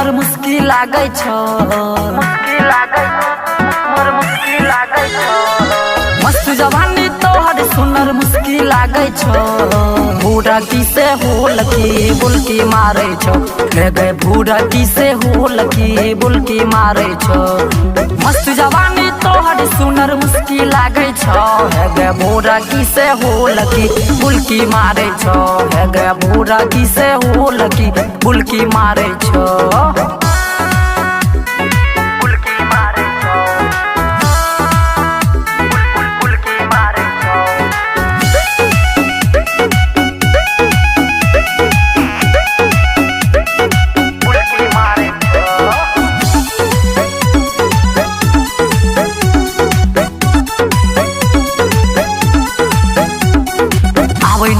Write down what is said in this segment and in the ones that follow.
सुनर मुस्की लागे छो, मस्त जवानी तोहर सुनर मुस्की लागे छो। बूढ़ा की से हुलकी बुलकी मारे छो, गे बूढ़ा की से हुलकी बुलकी मारे छो। मस्त जवानी तोहर सुनर मुस्की लागे छो, गे बूढ़ा की से हुलकी बुलकी मारे छो, गे बूढ़ा की से हुलकी बुलकी मारे छो।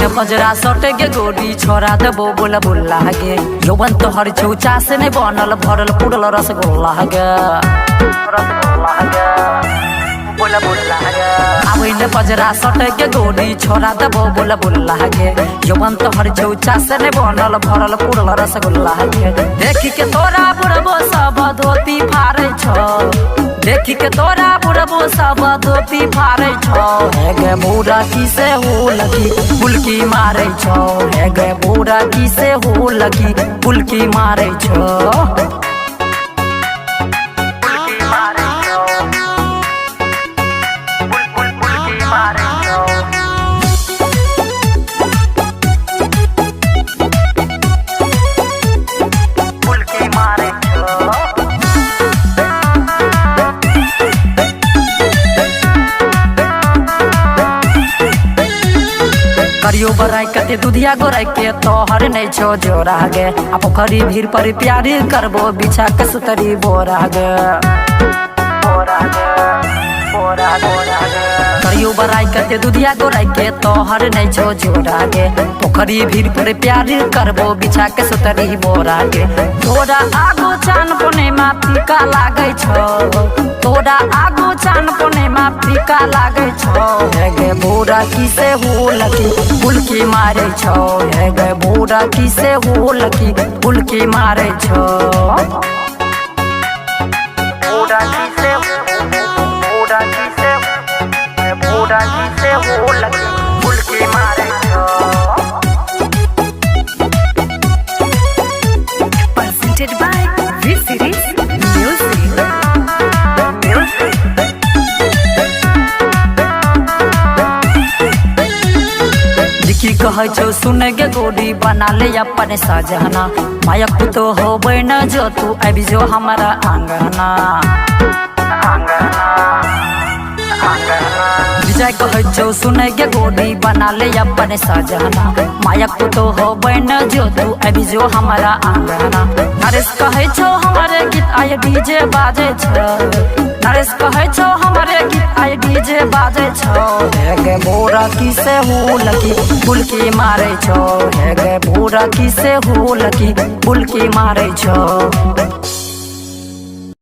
पजरा सटे गे गोरी छोरा देबो बोला बोला गे। यौवन तोहर चौचा से नहीं बनल भरल पुरल रसगुल्ला गे, बोला बोला गे। आवे ने पजरा सटे गे गोरी छोरा देबो बोला बोला गे। यौवन तोहर चौचा से नहीं बनल भरल पुरल रसगुल्ला गे। देखी के तोरा बुढ़बो सब धोती फाड़े छो, देखी के तोरा बुढ़बो सब धोती फाड़े छो। हे गे बूढ़ा की से हुलकी बुलकी मारे छो, हे गे बूढ़ा की से हुलकी बुलकी मारे छो। करियो बराई कते दूधिया गोराई के तोहर नहीं छो जोरा गे। आ पोखरी भीड़ पर प्यारी करबो बिछा के सुतरी बोरा गे, बोरा गे, बोरा बोरा गे। करियो बराई कते दूधिया गोराई के तोहर नहीं छो जोरा गे। पोखरी भीड़ पर प्यारी करबो बिछा के सुतरी बोरा गे। तोरा आगो चान कोने मा फीका लागे छो, तोरा आगो चान कोने मा फीका लागे छो। हे गे बूढ़ा की से हुलकी बुलकी मारे छो, हे गे बूढ़ा की से हुलकी बुलकी मारे छो। बूढ़ा की से बूढ़ा की से बूढ़ा की से हुलकी बुलकी मारे छो। Presented by V-Series Music. की कहे छो सुने गे गोरी बना ले अपने सजना। मायक तो हो न जो तू अभी जो हमारा आंगना, विजय कहे छो सुने गे गोरी बना ले अपने सजना। मायक तो हो न जो तू अभी जो हमारा आंगना। नरेश कहे छो हमारे गीत आए डीजे बाजे छो, नरेश कहे छो हमारे गीत आए डीजे बाजे छो। हे गे बूढ़ा की से हुलकी बुलकी मारे छो, हे गे बूढ़ा की से हुलकी बुलकी मारे छो।